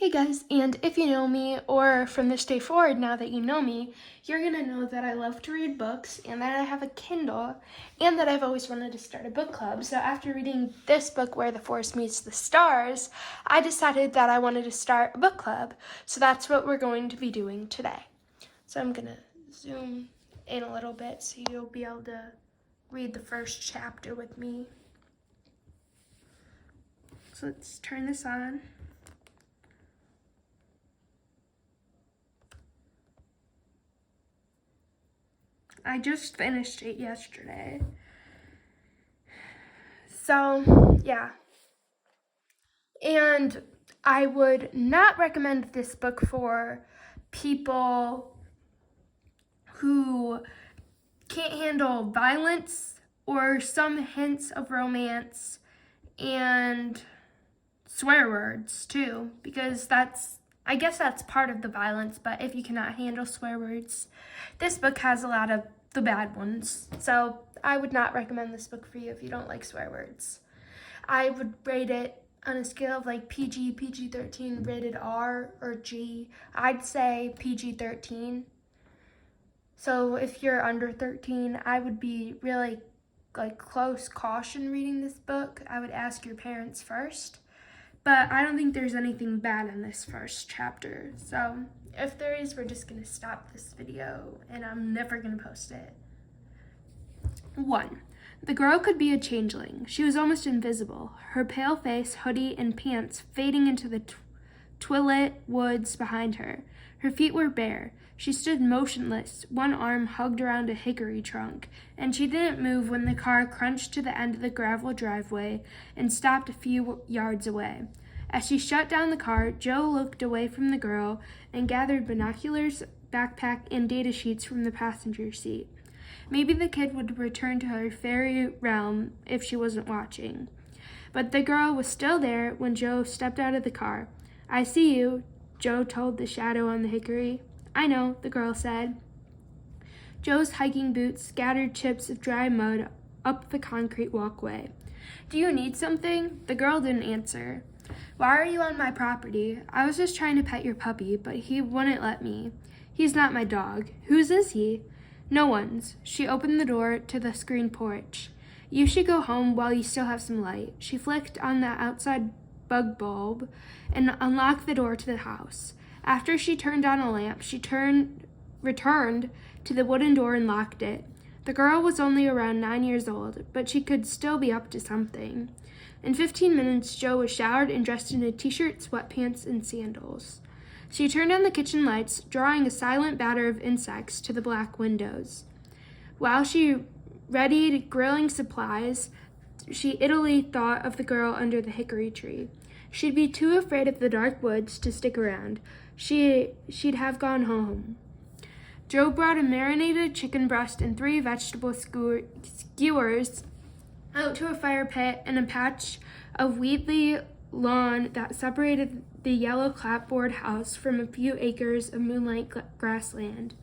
Hey guys, and if you know me, or from this day forward, now that you know me, you're gonna know that I love to read books, and that I have a Kindle, and that I've always wanted to start a book club. So after reading this book, Where the Forest Meets the Stars, I decided that I wanted to start a book club. So that's what we're going to be doing today. So I'm gonna zoom in a little bit so you'll be able to read the first chapter with me. So let's turn this on. I just finished it yesterday. So, yeah. And I would not recommend this book for people who can't handle violence or some hints of romance and swear words too, because I guess that's part of the violence, but if you cannot handle swear words, this book has a lot of the bad ones. So I would not recommend this book for you if you don't like swear words. I would rate it on a scale of like PG, PG-13, rated R, or G. I'd say PG-13. So if you're under 13, I would be really like close caution reading this book. I would ask your parents first. But I don't think there's anything bad in this first chapter. So if there is, we're just gonna stop this video and I'm never gonna post it. 1. The girl could be a changeling. She was almost invisible, her pale face, hoodie, and pants fading into the twilit woods behind her. Her feet were bare. She stood motionless, one arm hugged around a hickory trunk, and she didn't move when the car crunched to the end of the gravel driveway and stopped a few yards away. As she shut down the car, Joe looked away from the girl and gathered binoculars, backpack, and data sheets from the passenger seat. Maybe the kid would return to her fairy realm if she wasn't watching. But the girl was still there when Joe stepped out of the car. "I see you," Joe told the shadow on the hickory. "I know," the girl said. Joe's hiking boots scattered chips of dry mud up the concrete walkway. "Do you need something?" The girl didn't answer. "Why are you on my property? I was just trying to pet your puppy, but he wouldn't let me." "He's not my dog." "Whose is he?" "No one's." She opened the door to the screen porch. "You should go home while you still have some light." She flicked on the outside bug bulb and unlocked the door to the house. After she turned on a lamp, she returned to the wooden door and locked it. The girl was only around 9 years old, but she could still be up to something. In 15 minutes, Joe was showered and dressed in a t-shirt, sweatpants, and sandals. She turned on the kitchen lights, drawing a silent batter of insects to the black windows. While she readied grilling supplies, she idly thought of the girl under the hickory tree. She'd be too afraid of the dark woods to stick around. She'd have gone home. Joe brought a marinated chicken breast and 3 vegetable skewers out to a fire pit and a patch of weedy lawn that separated the yellow clapboard house from a few acres of moonlight grassland.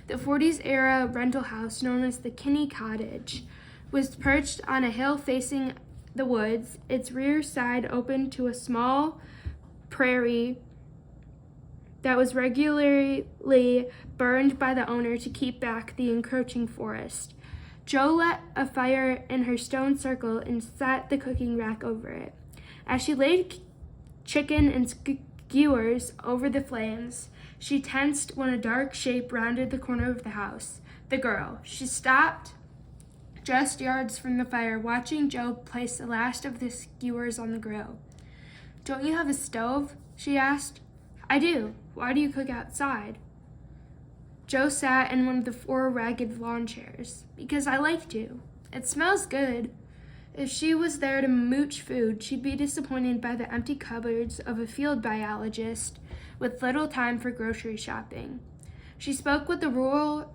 The 40s-era rental house, known as the Kinney Cottage, was perched on a hill facing the woods, its rear side open to a small prairie that was regularly burned by the owner to keep back the encroaching forest. Joe lit a fire in her stone circle and set the cooking rack over it. As she laid chicken and skewers over the flames, she tensed when a dark shape rounded the corner of the house. The girl. She stopped just yards from the fire, watching Joe place the last of the skewers on the grill. "Don't you have a stove?" she asked. "I do. Why do you cook outside?" Joe sat in one of the 4 ragged lawn chairs. "Because I like to. It smells good." If she was there to mooch food, she'd be disappointed by the empty cupboards of a field biologist with little time for grocery shopping. She spoke with the rural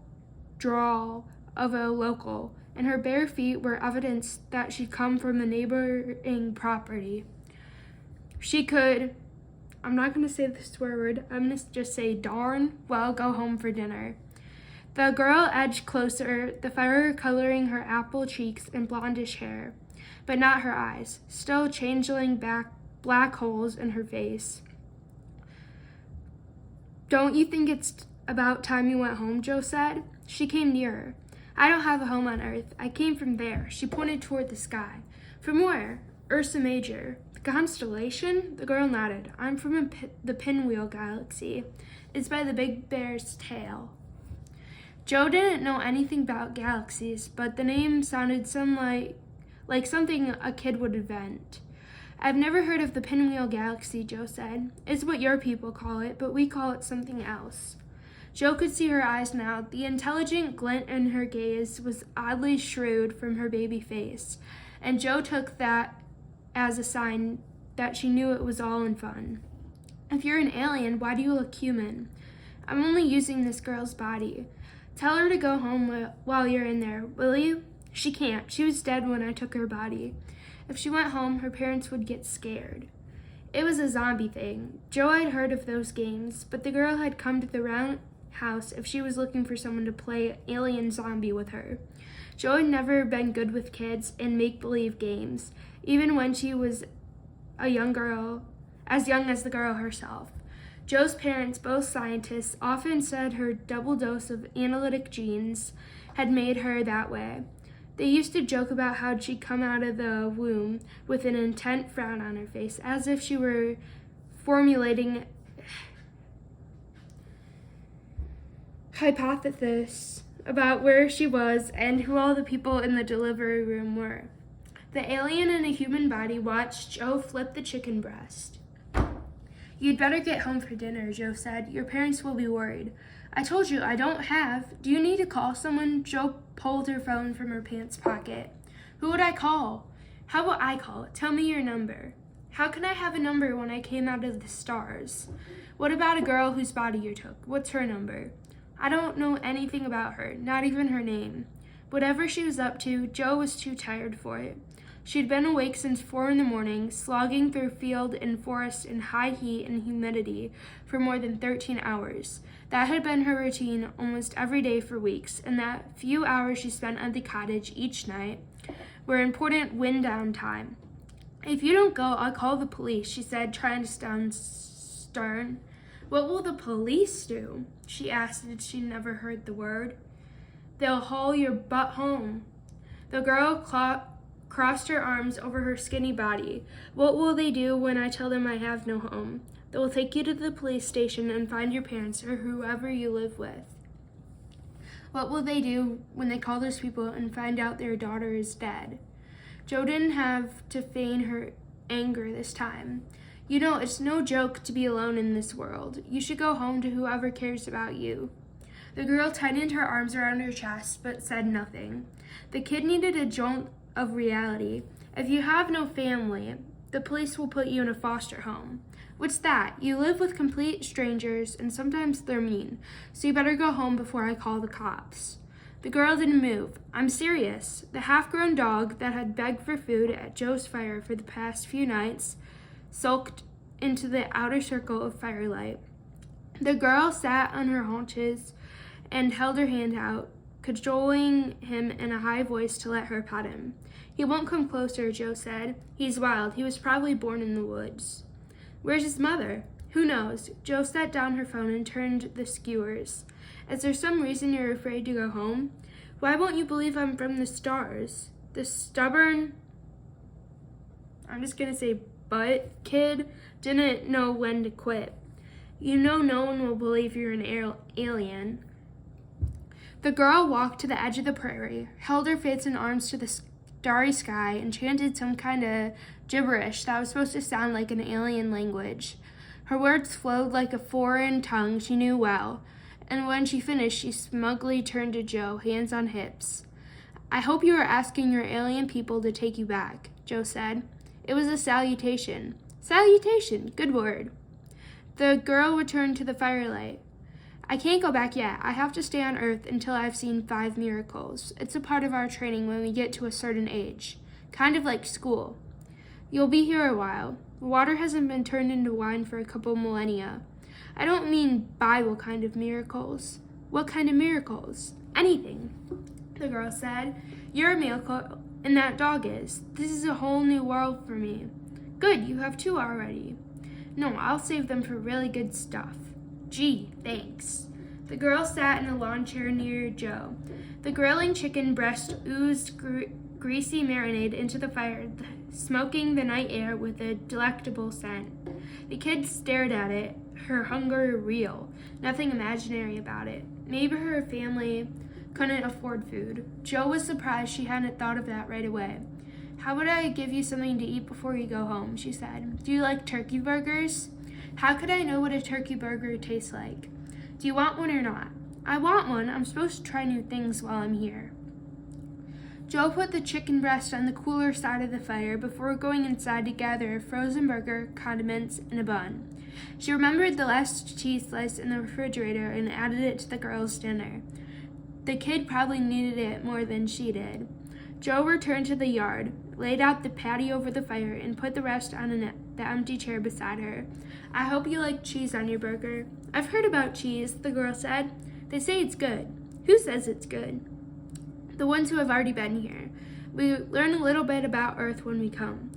drawl of a local, and her bare feet were evidence that she'd come from a neighboring property. She could, I'm not going to say the swear word, I'm going to just say darn well go home for dinner. The girl edged closer, the fire coloring her apple cheeks and blondish hair, but not her eyes, still changeling back black holes in her face. Don't you think it's about time you went home, Joe said. She came nearer. I don't have a home on Earth. I came from there. She pointed toward the sky. From where? Ursa Major. The constellation? The girl nodded. I'm from the Pinwheel Galaxy. It's by the Big Bear's tail. Joe didn't know anything about galaxies, but the name sounded like something a kid would invent. I've never heard of the Pinwheel Galaxy, Joe said. It's what your people call it, but we call it something else. Joe could see her eyes now. The intelligent glint in her gaze was oddly shrewd from her baby face, and Joe took that as a sign that she knew it was all in fun. If you're an alien, why do you look human? I'm only using this girl's body. Tell her to go home while you're in there, will you? She can't. She was dead when I took her body. If she went home, her parents would get scared. It was a zombie thing. Joe had heard of those games, but the girl had come to the round house if she was looking for someone to play alien zombie with her. Joe had never been good with kids and make-believe games, even when she was a young girl, as young as the girl herself. Joe's parents, both scientists, often said her double dose of analytic genes had made her that way. They used to joke about how she'd come out of the womb with an intent frown on her face, as if she were formulating hypothesis about where she was and who all the people in the delivery room were. The alien in a human body watched Joe flip the chicken breast. You'd better get home for dinner, Joe said. Your parents will be worried. I told you I don't have. Do you need to call someone? Joe pulled her phone from her pants pocket. Who would I call? How about I call it? Tell me your number. How can I have a number when I came out of the stars? What about a girl whose body you took? What's her number? I don't know anything about her, not even her name. Whatever she was up to, Joe was too tired for it. She'd been awake since 4 a.m, slogging through field and forest in high heat and humidity for more than 13 hours. That had been her routine almost every day for weeks, and that few hours she spent at the cottage each night were important wind-down time. If you don't go, I'll call the police, she said, trying to sound stern. What will the police do? She asked as she never heard the word. They'll haul your butt home. The girl crossed her arms over her skinny body. What will they do when I tell them I have no home? They will take you to the police station and find your parents or whoever you live with. What will they do when they call those people and find out their daughter is dead? Joe didn't have to feign her anger this time. You know, it's no joke to be alone in this world. You should go home to whoever cares about you. The girl tightened her arms around her chest but said nothing. The kid needed a jolt of reality. If you have no family, the police will put you in a foster home. What's that? You live with complete strangers, and sometimes they're mean, so you better go home before I call the cops. The girl didn't move. I'm serious. The half-grown dog that had begged for food at Joe's fire for the past few nights sulked into the outer circle of firelight. The girl sat on her haunches and held her hand out, cajoling him in a high voice to let her pet him. He won't come closer, Joe said. He's wild. He was probably born in the woods. Where's his mother? Who knows? Joe set down her phone and turned the skewers. Is there some reason you're afraid to go home? Why won't you believe I'm from the stars? The stubborn, I'm just gonna say butt kid, didn't know when to quit. You know no one will believe you're an alien. The girl walked to the edge of the prairie, held her face and arms to the starry sky, and chanted some kind of gibberish that was supposed to sound like an alien language. Her words flowed like a foreign tongue she knew well, and when she finished, she smugly turned to Joe, hands on hips. I hope you are asking your alien people to take you back, Joe said. It was a salutation. Salutation, good word. The girl returned to the firelight. I can't go back yet. I have to stay on Earth until I've seen 5 miracles. It's a part of our training when we get to a certain age. Kind of like school. You'll be here a while. Water hasn't been turned into wine for a couple millennia. I don't mean Bible kind of miracles. What kind of miracles? Anything, the girl said. You're a miracle, and that dog is. This is a whole new world for me. Good, you have 2 already. No, I'll save them for really good stuff. Gee, thanks. The girl sat in a lawn chair near Joe. The grilling chicken breast oozed greasy marinade into the fire, smoking the night air with a delectable scent. The kid stared at it, her hunger real, nothing imaginary about it. Maybe her family couldn't afford food. Joe was surprised she hadn't thought of that right away. How would I give you something to eat before you go home, she said. Do you like turkey burgers? How could I know what a turkey burger tastes like? Do you want one or not? I want one. I'm supposed to try new things while I'm here. Joe put the chicken breast on the cooler side of the fire before going inside to gather a frozen burger, condiments, and a bun. She remembered the last cheese slice in the refrigerator and added it to the girls' dinner. The kid probably needed it more than she did. Joe returned to the yard, laid out the patty over the fire, and put the rest on the empty chair beside her. I hope you like cheese on your burger. I've heard about cheese, the girl said. They say it's good. Who says it's good? The ones who have already been here. We learn a little bit about Earth when we come.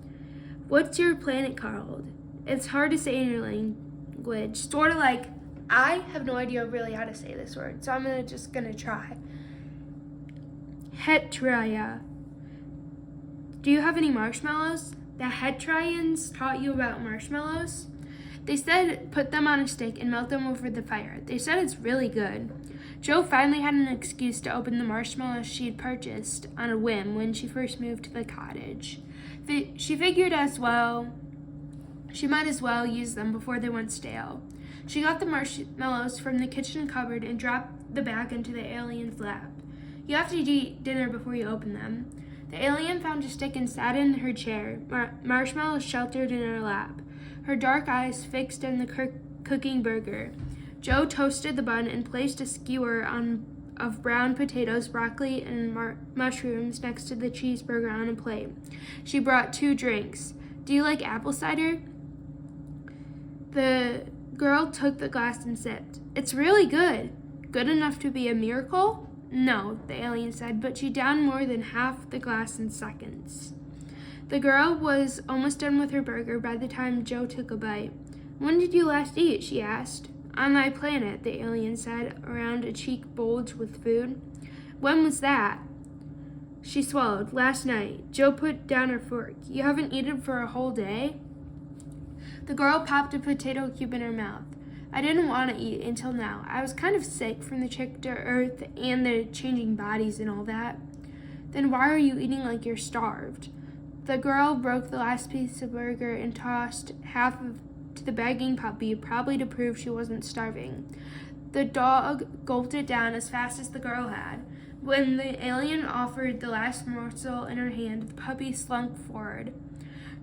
What's your planet called? It's hard to say in your language. Sort of like, I have no idea really how to say this word, so I'm just gonna try. Hetraya. Do you have any marshmallows? The Hetrians taught you about marshmallows? They said put them on a stick and melt them over the fire. They said it's really good. Joe finally had an excuse to open the marshmallows she'd purchased on a whim when she first moved to the cottage. She figured she might as well use them before they went stale. She got the marshmallows from the kitchen cupboard and dropped the bag into the alien's lap. You have to eat dinner before you open them. The alien found a stick and sat in her chair, marshmallows sheltered in her lap, her dark eyes fixed on the cooking burger. Joe toasted the bun and placed a skewer of brown potatoes, broccoli, and mushrooms next to the cheeseburger on a plate. She brought 2 drinks. Do you like apple cider? The girl took the glass and sipped. It's really good. Good enough to be a miracle? No, the alien said, but she downed more than half the glass in seconds. The girl was almost done with her burger by the time Joe took a bite. When did you last eat? She asked. On my planet, the alien said, around a cheek bulged with food. When was that? She swallowed. Last night. Joe put down her fork. You haven't eaten for a whole day? The girl popped a potato cube in her mouth. I didn't want to eat until now. I was kind of sick from the trip to Earth and the changing bodies and all that. Then why are you eating like you're starved? The girl broke the last piece of burger and tossed half to the begging puppy, probably to prove she wasn't starving. The dog gulped it down as fast as the girl had. When the alien offered the last morsel in her hand, the puppy slunk forward,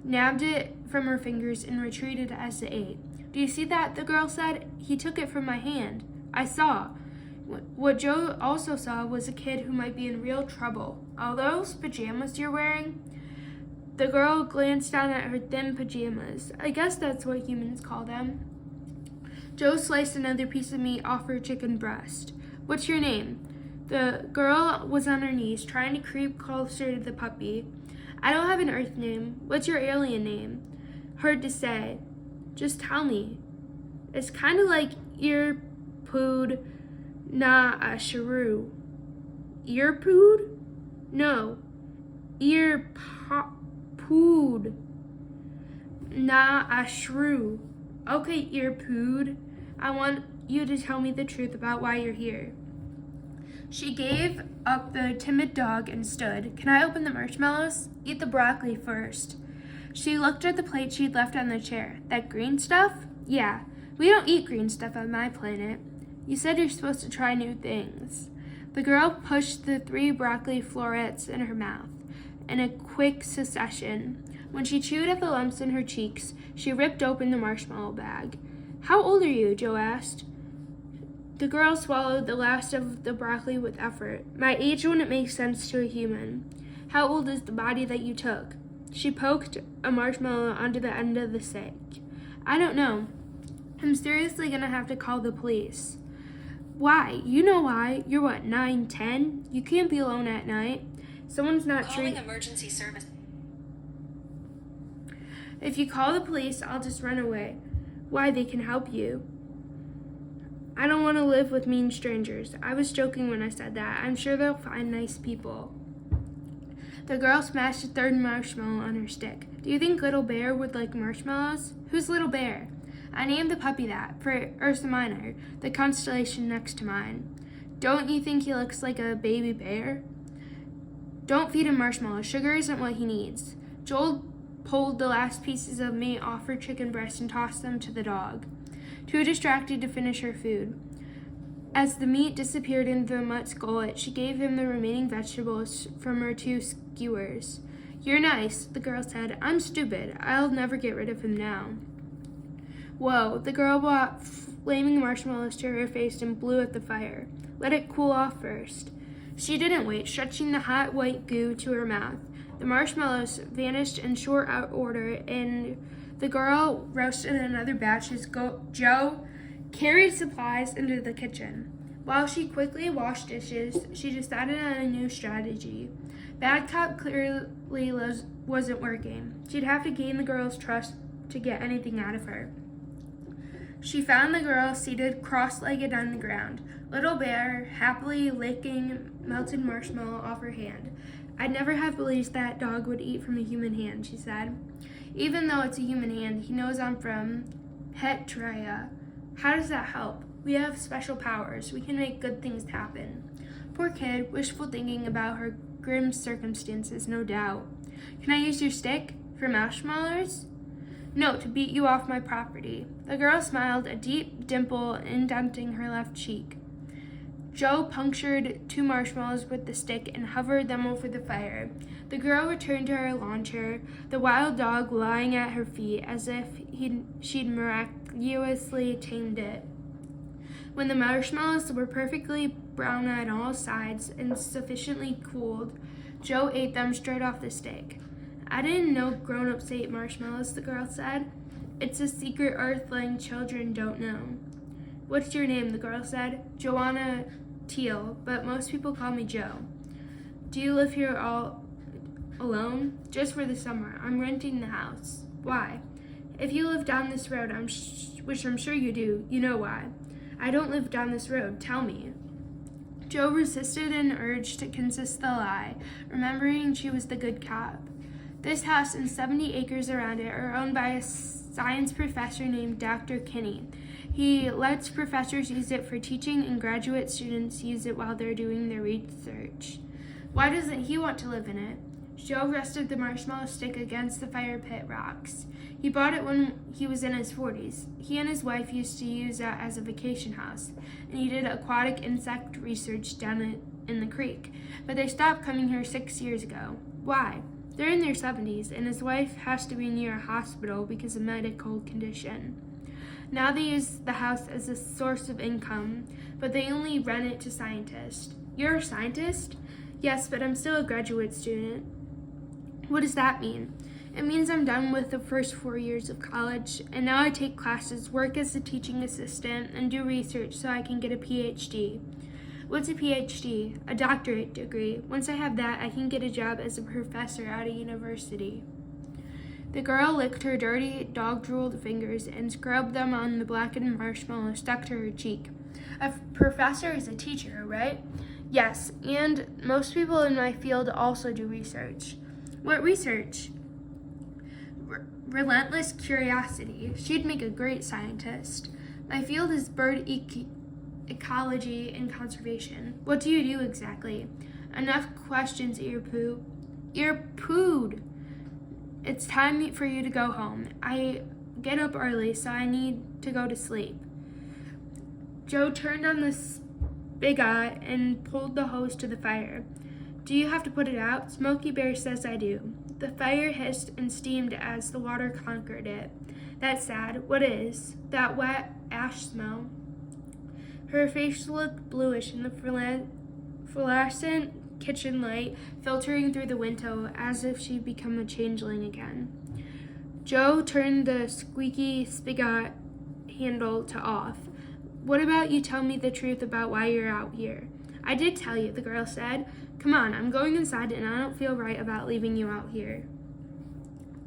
nabbed it from her fingers, and retreated as it ate. Do you see that? The girl said. He took it from my hand. I saw. What Joe also saw was a kid who might be in real trouble. Are those pajamas you're wearing? The girl glanced down at her thin pajamas. I guess that's what humans call them. Joe sliced another piece of meat off her chicken breast. What's your name? The girl was on her knees, trying to creep closer to the puppy. I don't have an Earth name. What's your alien name? Hard to say. Just tell me. It's kind of like Earpood na a shrew. Earpood? No. Earpood na a shrew. Okay, Earpood. I want you to tell me the truth about why you're here. She gave up the timid dog and stood. Can I open the marshmallows? Eat the broccoli first. She looked at the plate she'd left on the chair. That green stuff? Yeah, we don't eat green stuff on my planet. You said you're supposed to try new things. The girl pushed the 3 broccoli florets in her mouth in a quick succession. When she chewed at the lumps in her cheeks, she ripped open the marshmallow bag. How old are you? Joe asked. The girl swallowed the last of the broccoli with effort. My age wouldn't make sense to a human. How old is the body that you took? She poked a marshmallow onto the end of the stick. I don't know. I'm seriously gonna have to call the police. Why? You know why. You're what, 9, 10? You can't be alone at night. Someone's not Calling emergency service. If you call the police, I'll just run away. Why? They can help you. I don't want to live with mean strangers. I was joking when I said that. I'm sure they'll find nice people. The girl smashed a third marshmallow on her stick. Do you think Little Bear would like marshmallows? Who's Little Bear? I named the puppy that, for Ursa Minor, the constellation next to mine. Don't you think he looks like a baby bear? Don't feed him marshmallows. Sugar isn't what he needs. Joel pulled the last pieces of meat off her chicken breast and tossed them to the dog, too distracted to finish her food. As the meat disappeared into the mutt's gullet, she gave him the remaining vegetables from her 2 skewers. You're nice, the girl said. I'm stupid. I'll never get rid of him now. Whoa, the girl brought flaming marshmallows to her face and blew at the fire. Let it cool off first. She didn't wait, stretching the hot white goo to her mouth. The marshmallows vanished in short order, and the girl roasted another batch as Joe carried supplies into the kitchen. While she quickly washed dishes, she decided on a new strategy. Bad cop clearly wasn't working. She'd have to gain the girl's trust to get anything out of her. She found the girl seated cross-legged on the ground, Little Bear happily licking melted marshmallow off her hand. I'd never have believed that dog would eat from a human hand, she said. Even though it's a human hand, he knows I'm from Petria. How does that help? We have special powers. We can make good things happen. Poor kid, wishful thinking about her grim circumstances, no doubt. Can I use your stick? For marshmallows? No, to beat you off my property. The girl smiled, a deep dimple indenting her left cheek. Joe punctured 2 marshmallows with the stick and hovered them over the fire. The girl returned to her lawn chair, the wild dog lying at her feet as if she'd miraculously tamed it. When the marshmallows were perfectly brown on all sides and sufficiently cooled, Joe ate them straight off the stick. I didn't know grown-ups ate marshmallows, the girl said. It's a secret Earthling children don't know. What's your name? The girl said. Joanna Teal, but most people call me Joe. Do you live here all alone? Just for the summer. I'm renting the house. Why? If you live down this road, which I'm sure you do, you know why. I don't live down this road. Tell me. Joe resisted an urge to consist the lie, remembering she was the good cop. This house and 70 acres around it are owned by a science professor named Dr. Kinney. He lets professors use it for teaching and graduate students use it while they're doing their research. Why doesn't he want to live in it? Joe rested the marshmallow stick against the fire pit rocks. He bought it when he was in his 40s. He and his wife used to use that as a vacation house, and he did aquatic insect research down in the creek. But they stopped coming here 6 years ago. Why? They're in their 70s, and his wife has to be near a hospital because of medical condition. Now they use the house as a source of income, but they only rent it to scientists. You're a scientist? Yes, but I'm still a graduate student. What does that mean? It means I'm done with the first 4 years of college, and now I take classes, work as a teaching assistant, and do research so I can get a PhD. What's a PhD? A doctorate degree. Once I have that, I can get a job as a professor at a university. The girl licked her dirty, dog-drooled fingers and scrubbed them on the blackened marshmallow stuck to her cheek. A professor is a teacher, right? Yes, and most people in my field also do research. What research? Relentless curiosity. She'd make a great scientist. My field is bird ecology and conservation. What do you do exactly? Enough questions, ear-poo. Ear-pooed. It's time for you to go home. I get up early, so I need to go to sleep. Joe turned on the spigot and pulled the hose to the fire. Do you have to put it out? Smokey Bear says I do. The fire hissed and steamed as the water conquered it. That's sad. What is? That wet ash smell. Her face looked bluish in the fluorescent kitchen light filtering through the window as if she'd become a changeling again. Joe turned the squeaky spigot handle to off. What about you tell me the truth about why you're out here? I did tell you, the girl said. Come on, I'm going inside and I don't feel right about leaving you out here.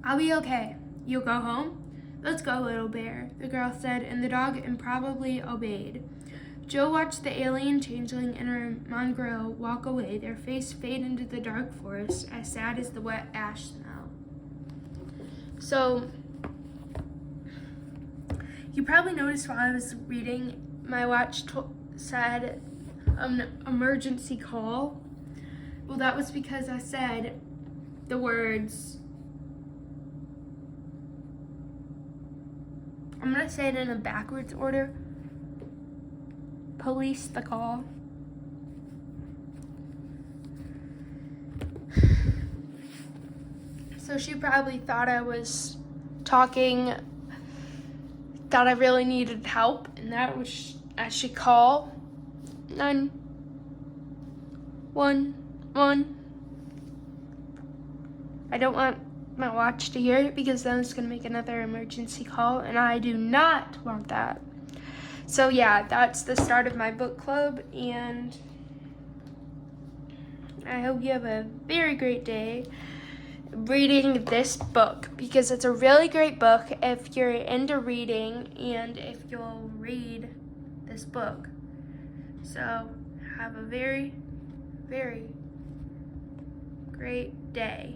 I'll be okay. You'll go home? Let's go, Little Bear, the girl said, and the dog improbably obeyed. Joe watched the alien changeling and her mongrel walk away, their face fade into the dark forest, as sad as the wet ash smell. So, you probably noticed while I was reading, my watch said an emergency call. Well, that was because I said the words, I'm going to say it in a backwards order. Police the call. So she probably thought I was talking, thought I really needed help, and that was, I should call 911. I don't want my watch to hear it because then it's going to make another emergency call, and I do not want that. So yeah, that's the start of my book club, and I hope you have a very great day reading this book, because it's a really great book if you're into reading and if you'll read this book. So have a very, very great day.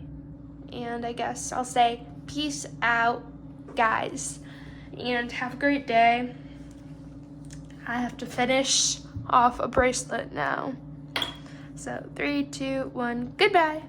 And I guess I'll say peace out, guys, and have a great day. I have to finish off a bracelet now. So 3, 2, 1, goodbye.